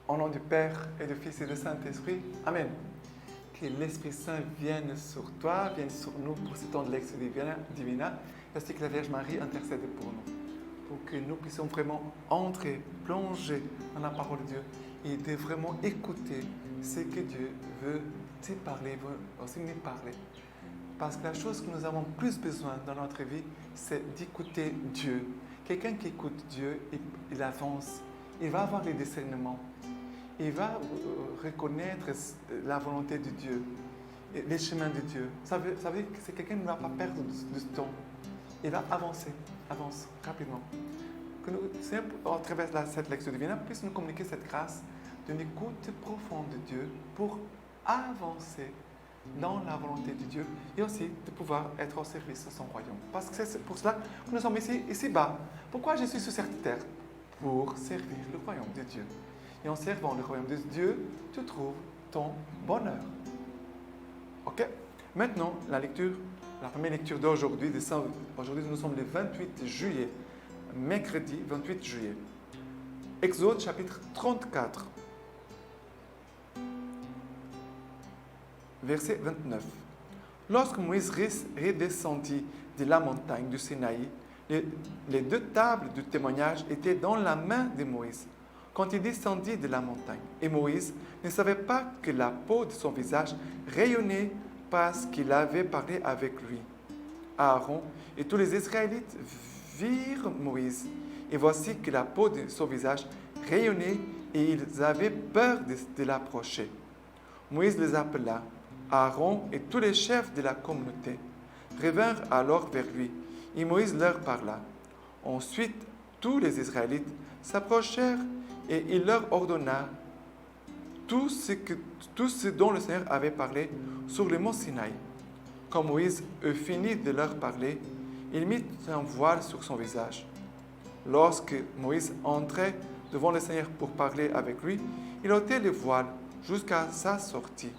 Au nom du Père et du Fils et du Saint-Esprit, Amen. Que l'Esprit Saint vienne sur toi, vienne sur nous pour ce temps de lecture divina, ainsi que la Vierge Marie intercède pour nous, pour que nous puissions vraiment entrer, plonger dans la parole de Dieu et de vraiment écouter ce que Dieu veut te parler, veut aussi nous parler. Parce que la chose que nous avons plus besoin dans notre vie, c'est d'écouter Dieu. Quelqu'un qui écoute Dieu, il avance, il va avoir les discernements. Il va reconnaître la volonté de Dieu, les chemins de Dieu. Ça veut dire que c'est quelqu'un qui ne va pas perdre de temps. Il va avancer, avance rapidement. Que nous, Seigneur, à travers cette lecture divine, puisse nous communiquer cette grâce d'une écoute profonde de Dieu pour avancer dans la volonté de Dieu et aussi de pouvoir être au service de son royaume. Parce que c'est pour cela que nous sommes ici-bas. Pourquoi je suis sur cette terre? Pour servir le royaume de Dieu. Et en servant le royaume de Dieu, tu trouves ton bonheur. Ok? Maintenant, la première lecture d'aujourd'hui, aujourd'hui nous sommes le 28 juillet, mercredi 28 juillet. Exode chapitre 34, verset 29. Lorsque Moïse redescendit de la montagne du Sinaï, les deux tables du témoignage étaient dans la main de Moïse quand il descendit de la montagne. Et Moïse ne savait pas que la peau de son visage rayonnait parce qu'il avait parlé avec lui. Aaron et tous les Israélites virent Moïse, et voici que la peau de son visage rayonnait, et ils avaient peur de l'approcher. Moïse les appela. Aaron et tous les chefs de la communauté revinrent alors vers lui, et Moïse leur parla. Ensuite, tous les Israélites s'approchèrent, et il leur ordonna tout ce dont le Seigneur avait parlé sur le mont Sinaï. Quand Moïse eut fini de leur parler, il mit un voile sur son visage. Lorsque Moïse entrait devant le Seigneur pour parler avec lui, il ôtait le voile jusqu'à sa sortie.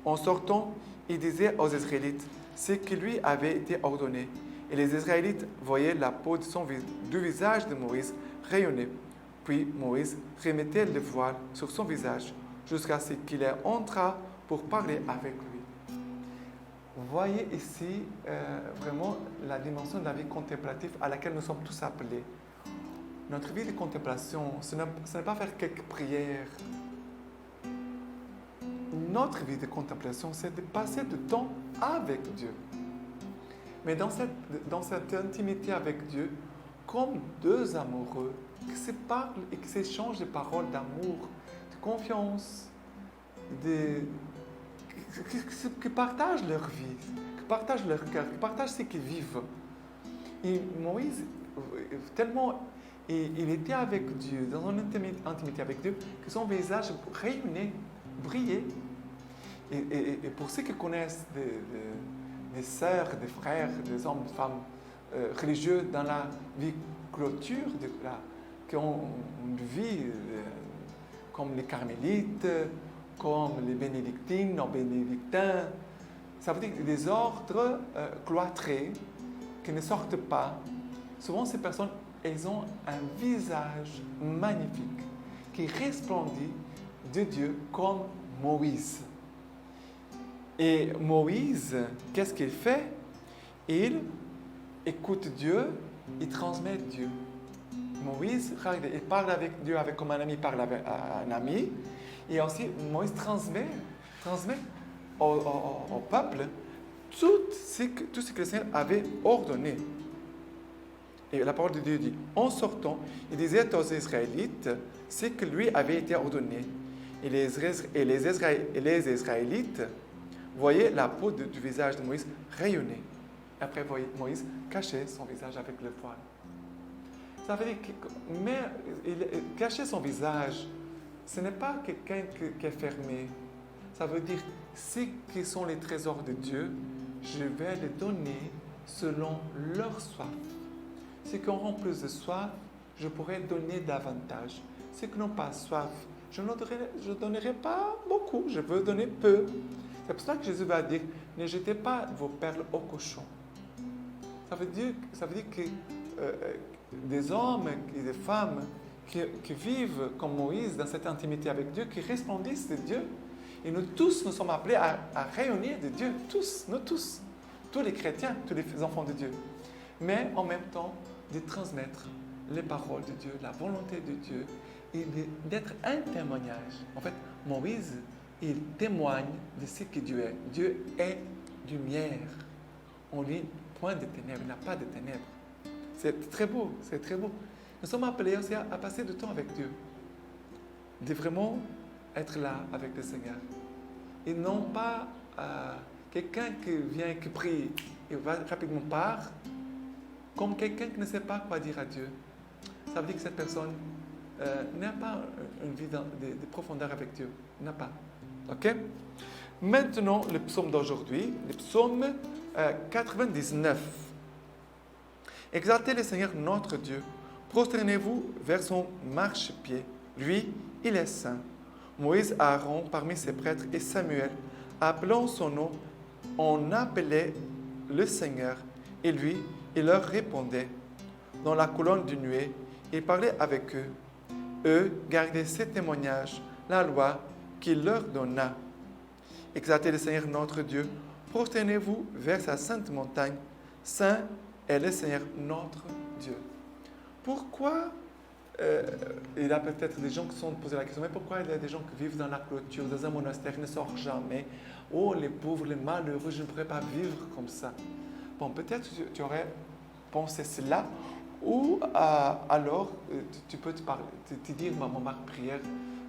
En sortant, il disait aux Israélites ce qui lui avait été ordonné. Et les Israélites voyaient la peau du visage de Moïse rayonner. Puis Moïse remettait le voile sur son visage jusqu'à ce qu'il entrât pour parler avec lui. Vous voyez ici vraiment la dimension de la vie contemplative à laquelle nous sommes tous appelés. Notre vie de contemplation, ce n'est pas faire quelques prières. Notre vie de contemplation, c'est de passer du temps avec Dieu. Mais dans cette intimité avec Dieu, comme deux amoureux qui se parlent et qui s'échangent des paroles d'amour, de confiance, qui partagent leur vie, qui partagent leur cœur, qui partagent ce qu'ils vivent. Et Moïse, tellement il était avec Dieu, dans une intimité avec Dieu, que son visage rayonnait, brillait. Et pour ceux qui connaissent des sœurs, des frères, des hommes, des femmes religieux dans la vie clôture, qui ont une vie comme les carmélites, comme les bénédictines ou bénédictins, ça veut dire des ordres cloîtrés qui ne sortent pas. Souvent, ces personnes, elles ont un visage magnifique qui resplendit de Dieu comme Moïse. Et Moïse, qu'est-ce qu'il fait? Il écoute Dieu, il transmet Dieu. Moïse, il parle avec Dieu comme un ami parle avec un ami. Et aussi, Moïse transmet au peuple tout ce que le Seigneur avait ordonné. Et la parole de Dieu dit, en sortant, il disait aux Israélites ce que lui avait été ordonné. Et les Israélites voyaient la peau du visage de Moïse rayonner. Après, Moïse cachait son visage avec le voile. Ça veut dire que cacher son visage, ce n'est pas quelqu'un qui est fermé. Ça veut dire, ce qui sont les trésors de Dieu, je vais les donner selon leur soif. Ceux qui auront plus de soif, je pourrai donner davantage. Ceux qui n'ont pas soif, je ne donnerai pas beaucoup, je veux donner peu. C'est pour ça que Jésus va dire, ne jetez pas vos perles aux cochons. Ça veut dire que des hommes et des femmes qui vivent comme Moïse dans cette intimité avec Dieu, qui resplendissent de Dieu. Et nous tous, nous sommes appelés à rayonner de Dieu, tous, nous tous les chrétiens, tous les enfants de Dieu. Mais en même temps, de transmettre les paroles de Dieu, la volonté de Dieu, et d'être un témoignage. En fait, Moïse, il témoigne de ce que Dieu est. Dieu est lumière. On lui point de ténèbres, il n'a pas de ténèbres. C'est très beau, c'est très beau. Nous sommes appelés aussi à passer du temps avec Dieu. De vraiment être là avec le Seigneur. Et non pas quelqu'un qui vient, qui prie et va rapidement part, comme quelqu'un qui ne sait pas quoi dire à Dieu. Ça veut dire que cette personne n'a pas une vie de profondeur avec Dieu. N'a pas. OK? Maintenant, le psaume d'aujourd'hui, le psaume 99. Exaltez le Seigneur notre Dieu. Prosternez-vous vers son marchepied. Lui, il est saint. Moïse, Aaron, parmi ses prêtres, et Samuel, appelant son nom, on appelait le Seigneur, et lui, il leur répondait. Dans la colonne de nuée, il parlait avec eux. Eux gardaient ses témoignages, la loi qu'il leur donna. Exaltez le Seigneur notre Dieu, prosternez-vous vers sa sainte montagne. Saint est le Seigneur notre Dieu. Pourquoi il y a peut-être des gens qui se sont posés la question, mais pourquoi il y a des gens qui vivent dans la clôture, dans un monastère, qui ne sortent jamais? Oh, les pauvres, les malheureux, je ne pourrais pas vivre comme ça. Bon, peut-être tu aurais pensé cela, ou alors tu peux te dire, ma prière,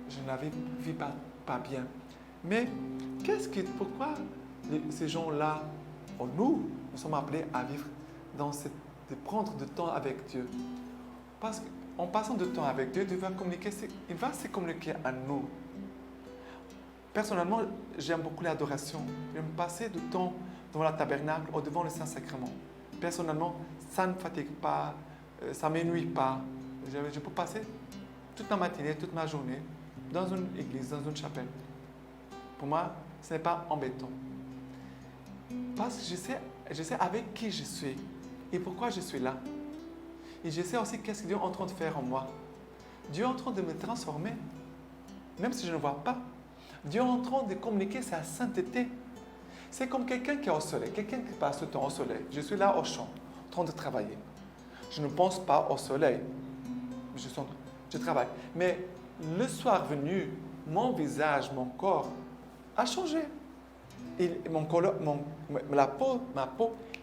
je n'avais vu pas bien. Mais pourquoi ces gens-là, nous sommes appelés à vivre de prendre du temps avec Dieu? Parce qu'en passant du temps avec Dieu, il va se communiquer à nous. Personnellement, j'aime beaucoup l'adoration. J'aime passer du temps devant le tabernacle ou devant le Saint-Sacrement. Personnellement, ça ne me fatigue pas, ça ne m'ennuie pas. Je peux passer toute ma matinée, toute ma journée dans une église, dans une chapelle. Pour moi, ce n'est pas embêtant. Parce que je sais avec qui je suis et pourquoi je suis là. Et je sais aussi qu'est-ce que Dieu est en train de faire en moi. Dieu est en train de me transformer, même si je ne vois pas. Dieu est en train de communiquer sa sainteté. C'est comme quelqu'un qui est au soleil, quelqu'un qui passe le temps au soleil. Je suis là au champ, en train de travailler. Je ne pense pas au soleil. Je travaille. Mais le soir venu, mon visage, mon corps a changé. Et ma peau,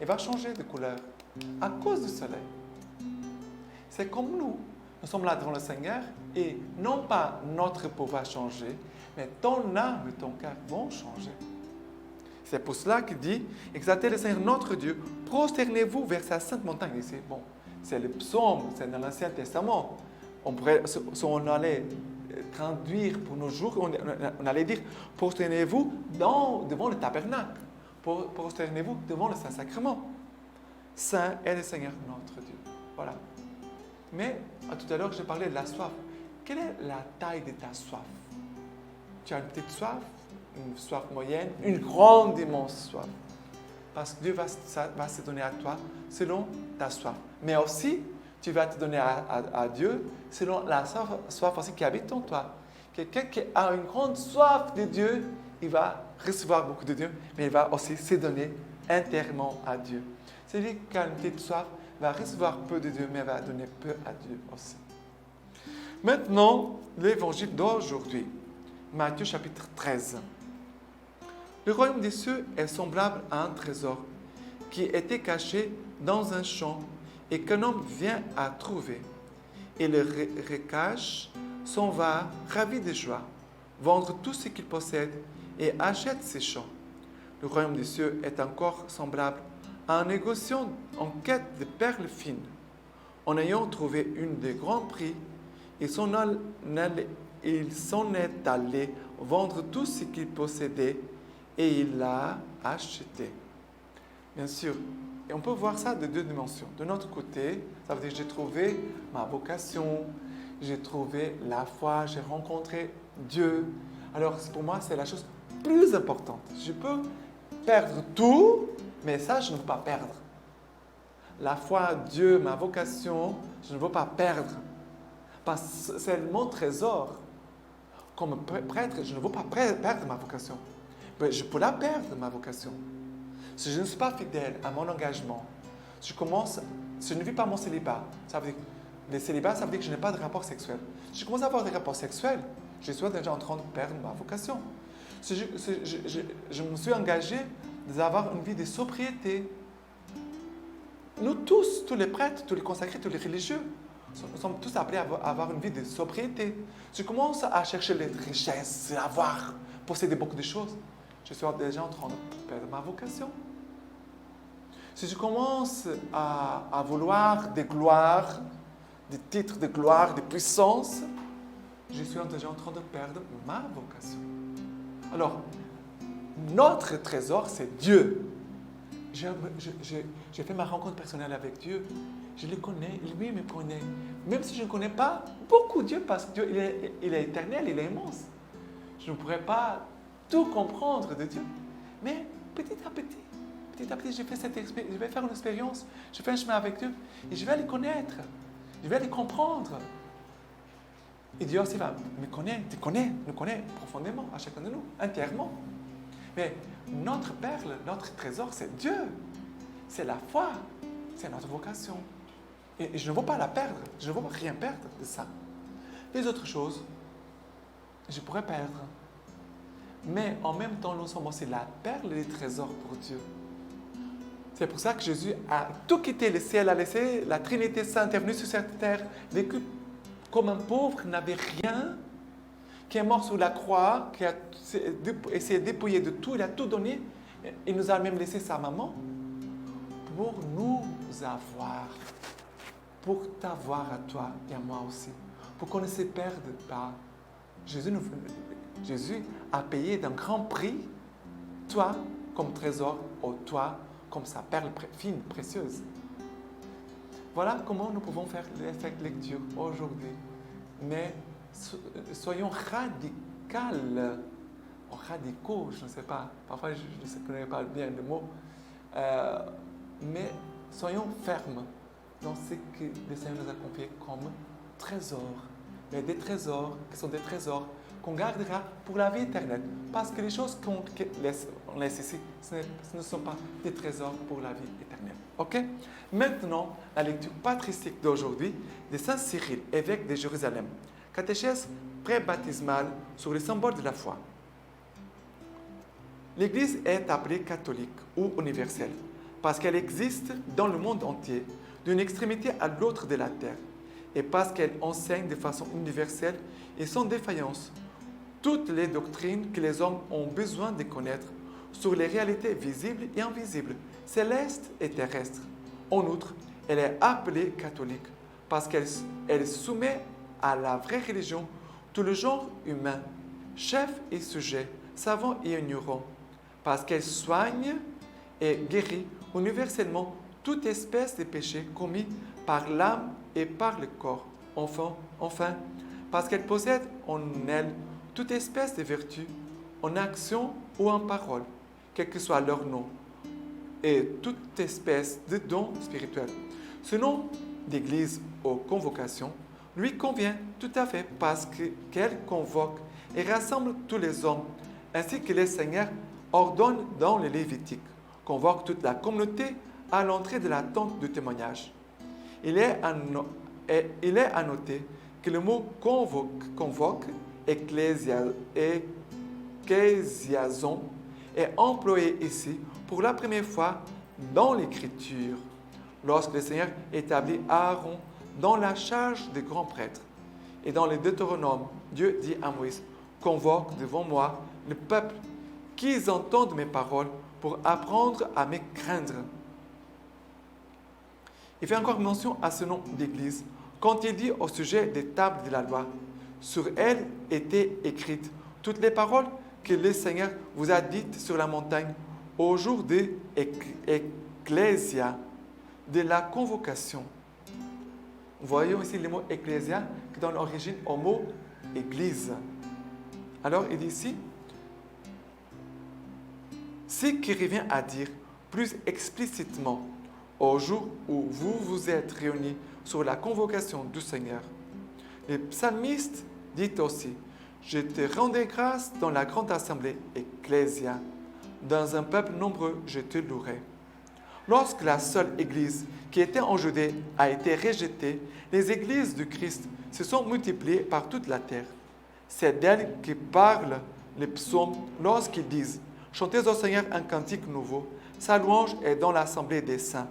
elle va changer de couleur à cause du soleil. C'est comme nous sommes là devant le Seigneur et non pas notre peau va changer, mais ton âme et ton cœur vont changer. C'est pour cela qu'il dit, exaltez le Seigneur notre Dieu, prosternez-vous vers sa sainte montagne. Et c'est bon, c'est le psaume, c'est dans l'Ancien Testament. Si on allait traduire pour nos jours, on allait dire, prosternez-vous devant le tabernacle, prosternez-vous devant le Saint-Sacrement. Saint est le Seigneur notre Dieu. Voilà. Mais tout à l'heure, je parlais de la soif. Quelle est la taille de ta soif? Tu as une petite soif, une soif moyenne, une grande, immense soif. Parce que Dieu va se donner à toi selon ta soif. Mais aussi, tu vas te donner à Dieu selon la soif aussi qui habite en toi. Quelqu'un qui a une grande soif de Dieu, il va recevoir beaucoup de Dieu, mais il va aussi se donner entièrement à Dieu. Celui qui a une petite soif va recevoir peu de Dieu, mais va donner peu à Dieu aussi. Maintenant, l'évangile d'aujourd'hui, Matthieu chapitre 13. Le royaume des cieux est semblable à un trésor qui était caché dans un champ et qu'un homme vient à trouver. Et le recache, s'en va, ravi de joie, vendre tout ce qu'il possède et achète ses champs. Le royaume des cieux est encore semblable à un négociant en quête de perles fines. En ayant trouvé une de grands prix, il s'en est allé vendre tout ce qu'il possédait et il l'a acheté. Bien sûr, et on peut voir ça de deux dimensions. De notre côté, ça veut dire que j'ai trouvé ma vocation, j'ai trouvé la foi, j'ai rencontré Dieu. Alors pour moi, c'est la chose plus importante. Je peux perdre tout, mais ça, je ne peux pas perdre. la foi en Dieu, ma vocation, je ne veux pas perdre. Parce que c'est mon trésor. Comme prêtre, je ne veux pas perdre ma vocation. Mais je peux la perdre, ma vocation. Si je ne suis pas fidèle à mon engagement, je ne vis pas mon célibat. Ça veut dire, le célibat, ça veut dire que je n'ai pas de rapport sexuel. Si je commence à avoir des rapports sexuels, je suis déjà en train de perdre ma vocation. Si je me suis engagé d'avoir une vie de sobriété. Nous tous les prêtres, tous les consacrés, tous les religieux, nous sommes tous appelés à avoir une vie de sobriété. Si je commence à chercher les richesses, avoir, posséder beaucoup de choses, je suis déjà en train de perdre ma vocation. Si je commence à vouloir des gloires, des titres de gloire, de puissance, je suis déjà en train de perdre ma vocation. Alors, notre trésor, c'est Dieu. J'ai fait ma rencontre personnelle avec Dieu. Je le connais, lui me connaît. Même si je ne connais pas beaucoup Dieu, parce que Dieu, il est éternel, il est immense. Je ne pourrais pas tout comprendre de Dieu. Mais petit à petit, je vais faire une expérience, je fais un chemin avec Dieu, et je vais le connaître, je vais le comprendre. Et Dieu aussi va nous connaît profondément, à chacun de nous, entièrement. Mais notre perle, notre trésor, c'est Dieu. C'est la foi, c'est notre vocation. Et je ne veux pas la perdre, je ne veux rien perdre de ça. Les autres choses, je pourrais perdre. Mais en même temps, nous sommes aussi la perle et le trésor pour Dieu. C'est pour ça que Jésus a tout quitté le ciel, a laissé la Trinité Sainte, est venu sur cette terre, vécu comme un pauvre, n'avait rien, qui est mort sur la croix, qui a essayé de dépouiller de tout, il a tout donné. Il nous a même laissé sa maman pour nous avoir, pour t'avoir à toi et à moi aussi, pour qu'on ne se perde pas. Jésus a payé d'un grand prix, toi comme trésor, ou toi comme sa perle fine, précieuse. Voilà comment nous pouvons faire cette lecture aujourd'hui. Mais soyons radicaux, je ne sais pas, parfois je ne connais pas bien le mot, mais soyons fermes dans ce que le Seigneur nous a confié comme trésor. Mais des trésors qui sont des trésors qu'on gardera pour la vie éternelle. Parce que les choses qu'on laisse ici, ce ne sont pas des trésors pour la vie éternelle. Ok? Maintenant, la lecture patristique d'aujourd'hui de Saint Cyril, évêque de Jérusalem. Catéchèse pré-baptismale sur les symboles de la foi. L'Église est appelée catholique ou universelle parce qu'elle existe dans le monde entier, d'une extrémité à l'autre de la terre, et parce qu'elle enseigne de façon universelle et sans défaillance toutes les doctrines que les hommes ont besoin de connaître sur les réalités visibles et invisibles, célestes et terrestres. En outre, elle est appelée catholique parce qu'elle soumet à la vraie religion tout le genre humain, chef et sujet, savant et ignorant, parce qu'elle soigne et guérit universellement toute espèce de péché commis par l'âme et par le corps. Enfin, parce qu'elle possède en elle toute espèce de vertu, en action ou en parole, quel que soit leur nom, et toute espèce de don spirituel. Ce nom d'église ou convocation lui convient tout à fait parce qu'elle convoque et rassemble tous les hommes, ainsi que le Seigneur ordonne dans le Lévitique, convoque toute la communauté à l'entrée de la tente du témoignage. Il est à noter que le mot convoque, ecclésiason, est employé ici pour la première fois dans l'Écriture, lorsque le Seigneur établit Aaron dans la charge des grands prêtres. Et dans les Deutéronomes, Dieu dit à Moïse, « Convoque devant moi le peuple, qu'ils entendent mes paroles pour apprendre à me craindre. » Il fait encore mention à ce nom d'église quand il dit au sujet des tables de la loi, « Sur elles étaient écrites toutes les paroles que le Seigneur vous a dites sur la montagne au jour de ecclésia, de la convocation. » Voyons ici le mot ecclésia qui donne l'origine au mot église. Alors il dit ici, ce qui revient à dire plus explicitement, au jour où vous vous êtes réunis sur la convocation du Seigneur. Le psalmiste dit aussi, « Je te rendais grâce dans la grande assemblée ecclésia. Dans un peuple nombreux, je te louerai. » Lorsque la seule église qui était en Judée a été rejetée, les églises du Christ se sont multipliées par toute la terre. C'est d'elles que parlent les psaumes lorsqu'ils disent « Chantez au Seigneur un cantique nouveau, sa louange est dans l'assemblée des saints. »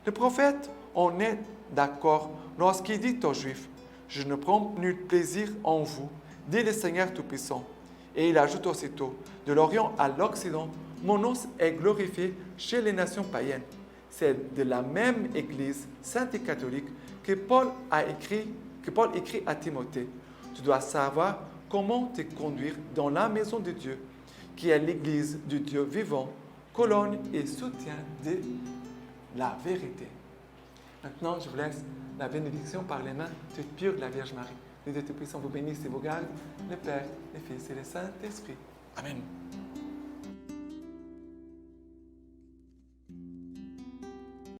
Le prophète en est d'accord lorsqu'il dit aux Juifs « Je ne prends nul plaisir en vous, dit le Seigneur Tout-Puissant. » Et il ajoute aussitôt « De l'Orient à l'Occident, mon nom est glorifié chez les nations païennes. » C'est de la même Église sainte et catholique que Paul écrit à Timothée. Tu dois savoir comment te conduire dans la maison de Dieu, qui est l'Église du Dieu vivant, colonne et soutien de la vérité. Maintenant, je vous laisse la bénédiction par les mains toute pure de la Vierge Marie. Le Dieu Tout-Puissant vous bénisse et vous garde, le Père, le Fils et le Saint-Esprit. Amen.